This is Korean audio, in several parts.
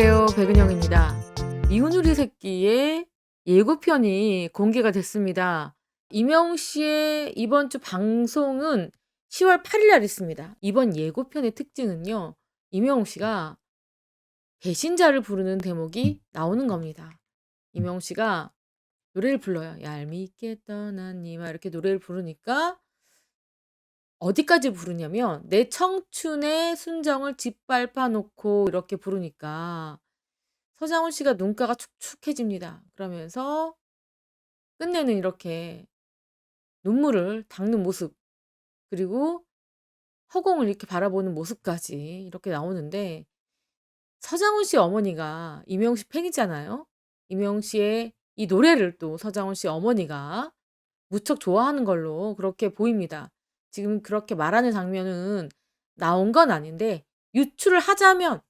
안녕하세요. 백은영입니다. 미운 우리 새끼의 예고편이 공개가 됐습니다. 이명웅 씨의 이번 주 방송은 10월 8일 날 있습니다. 이번 예고편의 특징은요. 이명웅 씨가 배신자를 부르는 대목이 나오는 겁니다. 이명웅 씨가 노래를 불러요. 얄밉게 떠난 니마 이렇게 노래를 부르니까 어디까지 부르냐면 내 청춘의 순정을 짓밟아 놓고 이렇게 부르니까 서장훈 씨가 눈가가 축축해집니다. 그러면서 끝내는 이렇게 눈물을 닦는 모습, 그리고 허공을 이렇게 바라보는 모습까지 이렇게 나오는데, 서장훈 씨 어머니가 이명웅 씨 팬이잖아요. 이명웅 씨의 이 노래를 또 서장훈 씨 어머니가 무척 좋아하는 걸로 그렇게 보입니다. 지금 그렇게 말하는 장면은 나온 건 아닌데 유추를 하자면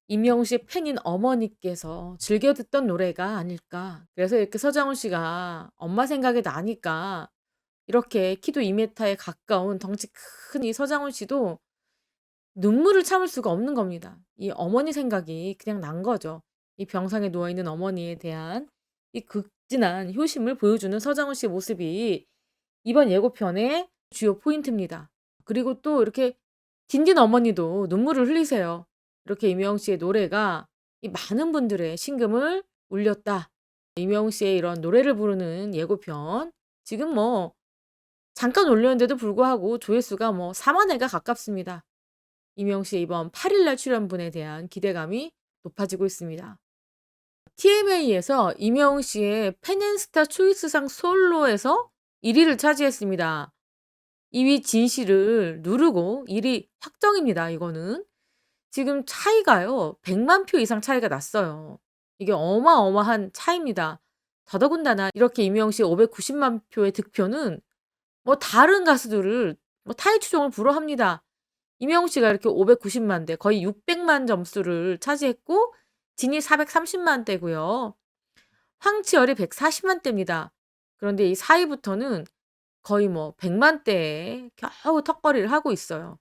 이명웅 씨의 팬인 어머니께서 즐겨 듣던 노래가 아닐까. 그래서 이렇게 서장훈 씨가 엄마 생각이 나니까 이렇게 키도 2m에 가까운 덩치 큰 이 서장훈 씨도 눈물을 참을 수가 없는 겁니다. 이 어머니 생각이 그냥 난 거죠. 이 병상에 누워 있는 어머니에 대한 이 극진한 효심을 보여주는 서장훈 씨의 모습이 이번 예고편의 주요 포인트입니다. 그리고 또 이렇게 딘딘 어머니도 눈물을 흘리세요. 이렇게 이명웅 씨의 노래가 이 많은 분들의 심금을 울렸다. 이명웅 씨의 이런 노래를 부르는 예고편, 지금 뭐 잠깐 올렸는데도 불구하고 조회수가 뭐 4만 회가 가깝습니다. 이명웅 씨의 이번 8일 날 출연분에 대한 기대감이 높아지고 있습니다. TMA에서 이명웅 씨의 팬앤스타 초이스상 솔로에서 1위를 차지했습니다. 2위 진씨를 누르고 1위 확정입니다. 이거는 지금 차이가요, 100만 표 이상 차이가 났어요. 이게 어마어마한 차이입니다. 더더군다나 이렇게 이명웅 씨 590만 표의 득표는 뭐 다른 가수들을 뭐 타의 추종을 불허합니다. 이명웅 씨가 이렇게 590만 대, 거의 600만 점수를 차지했고, 진이 430만 대고요. 황치열이 140만 대입니다. 그런데 이 4위부터는 거의 뭐 100만 대에 겨우 턱걸이를 하고 있어요.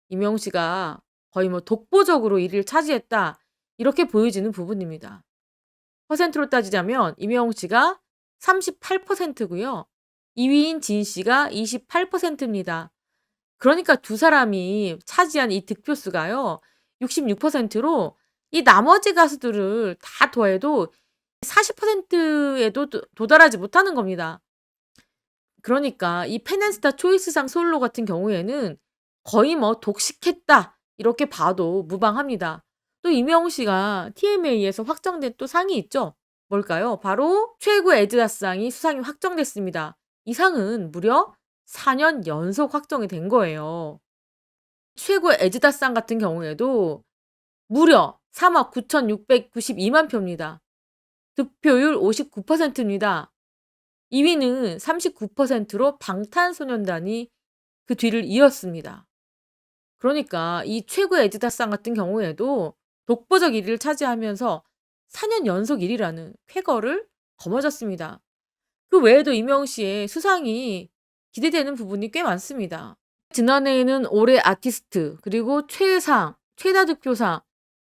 이명웅 씨가 거의 뭐 독보적으로 1위를 차지했다, 이렇게 보여지는 부분입니다. 퍼센트로 따지자면 이명웅 씨가 38%고요. 2위인 진 씨가 28%입니다. 그러니까 두 사람이 차지한 이 득표수가요, 66%로 이 나머지 가수들을 다 더해도 40%에도 도달하지 못하는 겁니다. 그러니까 이 팬앤스타 초이스상 솔로 같은 경우에는 거의 뭐 독식했다, 이렇게 봐도 무방합니다. 또 이명웅 씨가 TMA에서 확정된 또 상이 있죠. 뭘까요? 바로 최고 애드다상이 수상이 확정됐습니다. 이 상은 무려 4년 연속 확정이 된 거예요. 최고 애드다상 같은 경우에도 무려 3억 9,692만 표입니다. 득표율 59%입니다. 2위는 39%로 방탄소년단이 그 뒤를 이었습니다. 그러니까 이 최고 애드다상 같은 경우에도 독보적 1위를 차지하면서 4년 연속 1위라는 쾌거를 거머쥐었습니다. 그 외에도 이명웅 씨의 수상이 기대되는 부분이 꽤 많습니다. 지난해에는 올해 아티스트, 그리고 최상, 최다 득표상,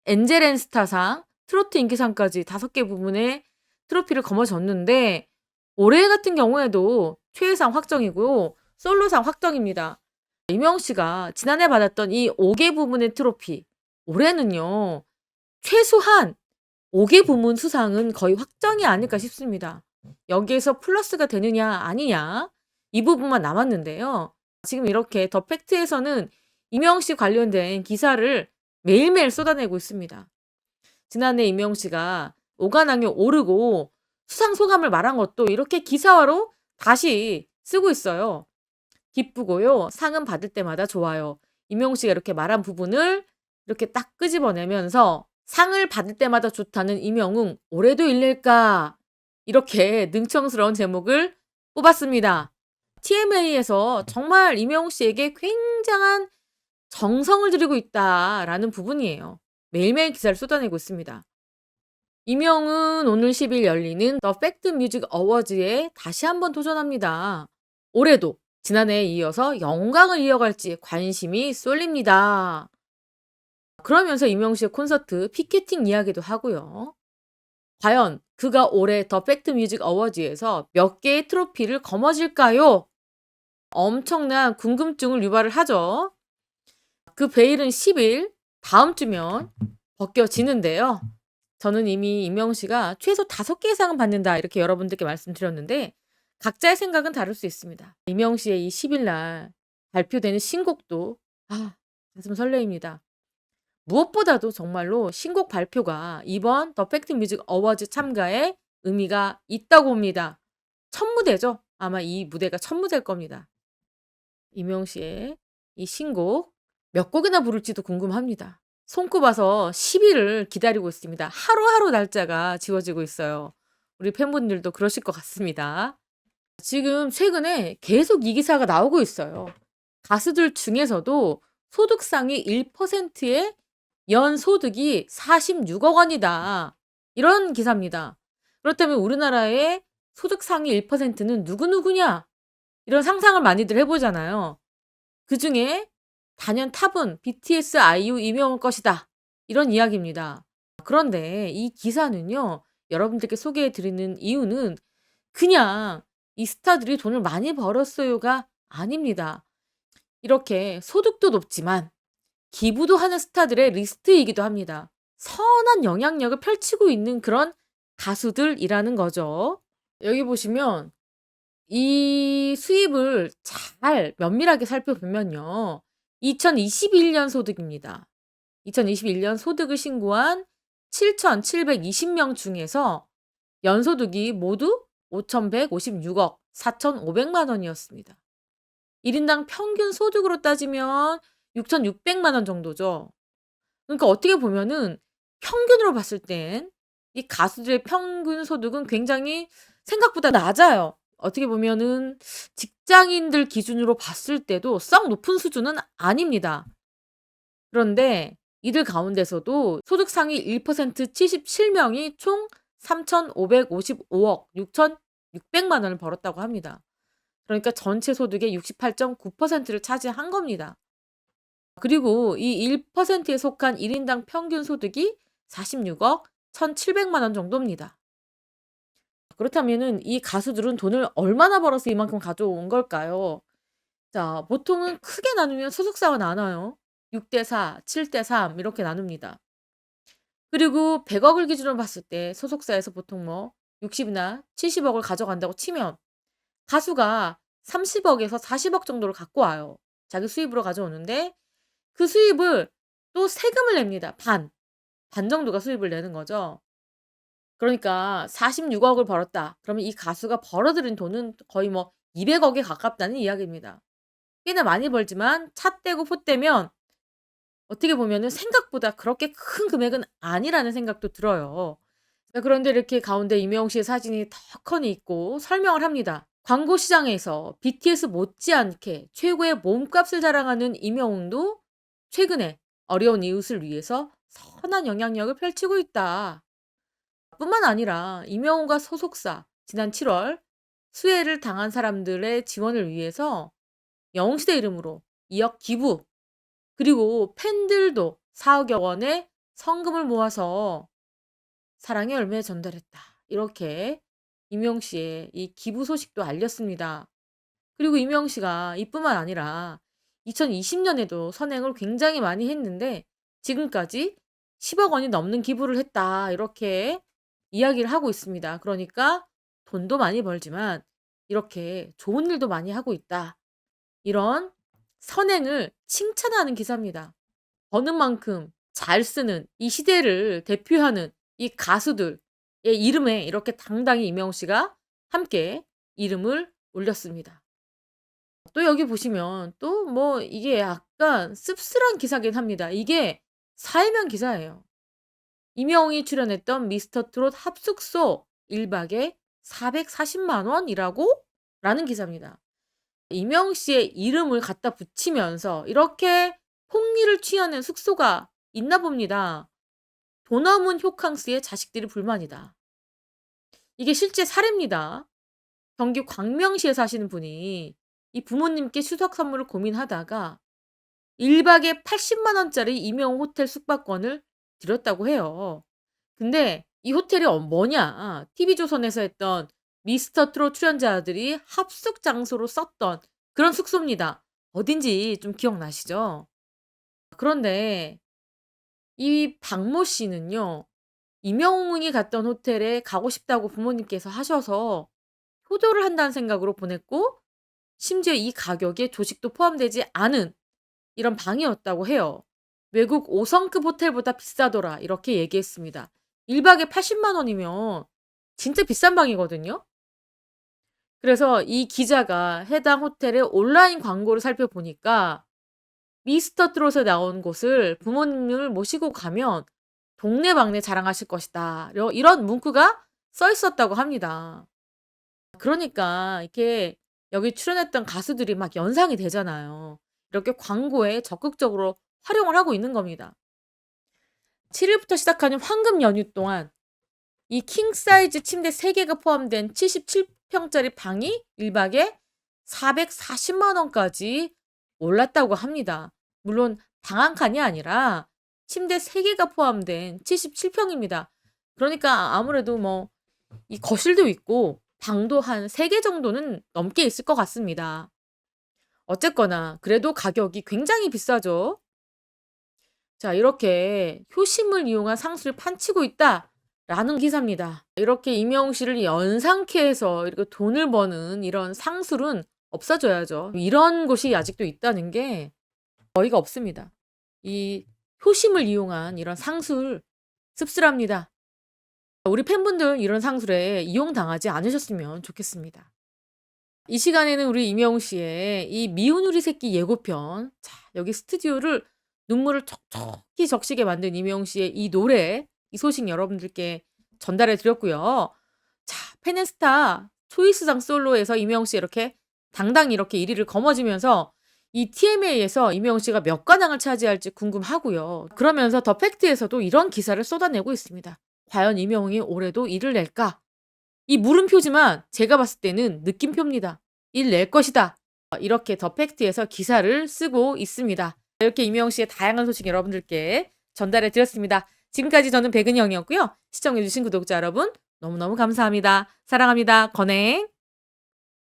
엔젤앤스타상, 트로트 인기상까지 5개 부문에 트로피를 거머쥐었는데, 올해 같은 경우에도 최애상 확정이고요, 솔로상 확정입니다. 이명웅 씨가 지난해 받았던 이 5개 부문의 트로피, 올해는요 최소한 5개 부문 수상은 거의 확정이 아닐까 싶습니다. 여기에서 플러스가 되느냐 아니냐, 이 부분만 남았는데요. 지금 이렇게 더 팩트에서는 이명웅 씨 관련된 기사를 매일매일 쏟아내고 있습니다. 지난해 이명웅 씨가 오관왕에 오르고 수상 소감을 말한 것도 이렇게 기사화로 다시 쓰고 있어요. 기쁘고요, 상은 받을 때마다 좋아요. 이명웅 씨가 이렇게 말한 부분을 이렇게 딱 끄집어내면서 상을 받을 때마다 좋다는 이명웅, 올해도 일릴까? 이렇게 능청스러운 제목을 뽑았습니다. TMA에서 정말 이명웅 씨에게 굉장한 정성을 들이고 있다라는 부분이에요. 매일매일 기사를 쏟아내고 있습니다. 이명웅은 오늘 10일 열리는 더 팩트 뮤직 어워즈에 다시 한번 도전합니다. 올해도 지난해에 이어서 영광을 이어갈지 관심이 쏠립니다. 그러면서 이명웅 씨의 콘서트 피케팅 이야기도 하고요. 과연 그가 올해 더 팩트 뮤직 어워즈에서 몇 개의 트로피를 거머쥘까요? 엄청난 궁금증을 유발을 하죠. 그 베일은 10일 다음 주면 벗겨지는데요. 저는 이미 이명웅 씨가 최소 5개 이상은 받는다 이렇게 여러분들께 말씀드렸는데 각자의 생각은 다를 수 있습니다. 이명웅 씨의 이 10일 날 발표되는 신곡도 가슴 설레입니다. 무엇보다도 정말로 신곡 발표가 이번 더 팩트 뮤직 어워즈 참가에 의미가 있다고 봅니다. 첫 무대죠. 아마 이 무대가 첫 무대일 겁니다. 이명웅 씨의 이 신곡 몇 곡이나 부를지도 궁금합니다. 손꼽아서 10일을 기다리고 있습니다. 하루하루 날짜가 지워지고 있어요. 우리 팬분들도 그러실 것 같습니다. 지금 최근에 계속 이 기사가 나오고 있어요. 가수들 중에서도 소득상위 1%의 연소득이 46억 원이다. 이런 기사입니다. 그렇다면 우리나라의 소득 상위 1%는 누구누구냐? 이런 상상을 많이들 해보잖아요. 그중에 단연 탑은 BTS, 아이유, 이명웅 것이다. 이런 이야기입니다. 그런데 이 기사는요. 여러분들께 소개해 드리는 이유는 그냥 이 스타들이 돈을 많이 벌었어요가 아닙니다. 이렇게 소득도 높지만 기부도 하는 스타들의 리스트이기도 합니다. 선한 영향력을 펼치고 있는 그런 가수들이라는 거죠. 여기 보시면 이 수입을 잘 면밀하게 살펴보면요. 2021년 소득입니다. 2021년 소득을 신고한 7,720명 중에서 연소득이 모두 5,156억 4,500만 원이었습니다. 1인당 평균 소득으로 따지면 6,600만 원 정도죠. 그러니까 어떻게 보면은 평균으로 봤을 땐 이 가수들의 평균 소득은 굉장히 생각보다 낮아요. 어떻게 보면은 직장인들 기준으로 봤을 때도 썩 높은 수준은 아닙니다. 그런데 이들 가운데서도 소득 상위 1% 77명이 총 3,555억 6,600만 원을 벌었다고 합니다. 그러니까 전체 소득의 68.9%를 차지한 겁니다. 그리고 이 1%에 속한 1인당 평균 소득이 46억 1,700만 원 정도입니다. 그렇다면은 이 가수들은 돈을 얼마나 벌어서 이만큼 가져온 걸까요? 자, 보통은 크게 나누면 소속사가 나눠요. 6대 4, 7대 3 이렇게 나눕니다. 그리고 100억을 기준으로 봤을 때 소속사에서 보통 뭐 60이나 70억을 가져간다고 치면 가수가 30억에서 40억 정도를 갖고 와요. 자기 수입으로 가져오는데 그 수입을 또 세금을 냅니다. 반. 반 정도가 수입을 내는 거죠. 그러니까 46억을 벌었다. 그러면 이 가수가 벌어들인 돈은 거의 뭐 200억에 가깝다는 이야기입니다. 꽤나 많이 벌지만 차 떼고 포 떼면 어떻게 보면은 생각보다 그렇게 큰 금액은 아니라는 생각도 들어요. 자, 그런데 이렇게 가운데 이명웅 씨의 사진이 턱하니 있고 설명을 합니다. 광고 시장에서 BTS 못지않게 최고의 몸값을 자랑하는 이명웅도 최근에 어려운 이웃을 위해서 선한 영향력을 펼치고 있다. 뿐만 아니라 이명웅과 소속사 지난 7월 수해를 당한 사람들의 지원을 위해서 영웅시대 이름으로 2억 기부 그리고 팬들도 4억여 원의 성금을 모아서 사랑의 열매 전달했다. 이렇게 이명웅 씨의 이 기부 소식도 알렸습니다. 그리고 이명웅 씨가 이뿐만 아니라 2020년에도 선행을 굉장히 많이 했는데 지금까지 10억 원이 넘는 기부를 했다. 이렇게 이야기를 하고 있습니다. 그러니까 돈도 많이 벌지만 이렇게 좋은 일도 많이 하고 있다. 이런 선행을 칭찬하는 기사입니다. 버는 만큼 잘 쓰는 이 시대를 대표하는 이 가수들의 이름에 이렇게 당당히 이명웅 씨가 함께 이름을 올렸습니다. 또 여기 보시면 또 뭐 이게 약간 씁쓸한 기사긴 합니다. 이게 사회면 기사예요. 이명웅이 출연했던 미스터 트롯 합숙소 1박에 440만 원이라고? 라는 기사입니다. 이명웅 씨의 이름을 갖다 붙이면서 이렇게 폭리를 취하는 숙소가 있나 봅니다. 돈 없는 호캉스에 자식들이 불만이다. 이게 실제 사례입니다. 경기 광명시에 사시는 분이 이 부모님께 추석 선물을 고민하다가 1 박에 80만 원짜리 임영 호텔 숙박권을 드렸다고 해요. 근데 이 호텔이 뭐냐? TV조선에서 했던 미스터 트롯 출연자들이 합숙 장소로 썼던 그런 숙소입니다. 어딘지 좀 기억나시죠? 그런데 이 박모 씨는요. 임영웅이 갔던 호텔에 가고 싶다고 부모님께서 하셔서 효도를 한다는 생각으로 보냈고, 심지어 이 가격에 조식도 포함되지 않은 이런 방이었다고 해요. "외국 5 성급 호텔보다 비싸더라." 이렇게 얘기했습니다. 1 박에 80만 원이면 진짜 비싼 방이거든요. 그래서 이 기자가 해당 호텔의 온라인 광고를 살펴보니까 미스터 트롯에 나온 곳을 부모님을 모시고 가면 동네방네 자랑하실 것이다. 이런 문구가 써 있었다고 합니다. 그러니까 이렇게 여기 출연했던 가수들이 막 연상이 되잖아요. 이렇게 광고에 적극적으로 활용을 하고 있는 겁니다. 7 일부터 시작하는 황금 연휴 동안 이 킹 사이즈 침대 3 개가 포함된 77 평짜리 방이 1 박에 440만 원까지 올랐다고 합니다. 물론 방 1 칸이 아니라 침대 3 개가 포함된 77 평입니다. 그러니까 아무래도 뭐 이 거실도 있고 방도 한 3개 정도는 넘게 있을 것 같습니다. 어쨌거나 그래도 가격이 굉장히 비싸죠. 자, 이렇게 "효심을 이용한 상수를 판치고 있다."라는 기사입니다. 이렇게 임영웅 씨를 연상케 해서 이렇게 돈을 버는 이런 상술은 없어져야죠. 이런 곳이 아직도 있다는 게 어이가 없습니다. 이 효심을 이용한 이런 상술 씁쓸합니다. 우리 팬분들 이런 상술에 이용당하지 않으셨으면 좋겠습니다. 이 시간에는 우리 임영웅 씨의 이 미운 우리 새끼 예고편, 자 여기 스튜디오를 눈물을 촉촉히 적시게 만든 임영웅 씨의 이 노래, 이 소식 여러분들께 전달해 드렸고요. 자, 페네스타 초이스상 솔로에서 임영웅 씨 이렇게 당당히 이렇게 1 위를 거머쥐면서 이 TMA에서 임영웅 씨가 몇 관왕을 차지할지 궁금하고요. 그러면서 더 팩트에서도 이런 기사를 쏟아내고 있습니다. 과연 임영웅이 올해도 1을 낼까? 이 물음표지만 제가 봤을 때는 느낌표입니다. '일 낼 것이다.' 이렇게 더 팩트에서 기사를 쓰고 있습니다. 이렇게 임영웅 씨의 다양한 소식 여러분들께 전달해 드렸습니다. 지금까지 저는 백은영이었고요. 시청해 주신 구독자 여러분 너무너무 감사합니다. 사랑합니다. 건행.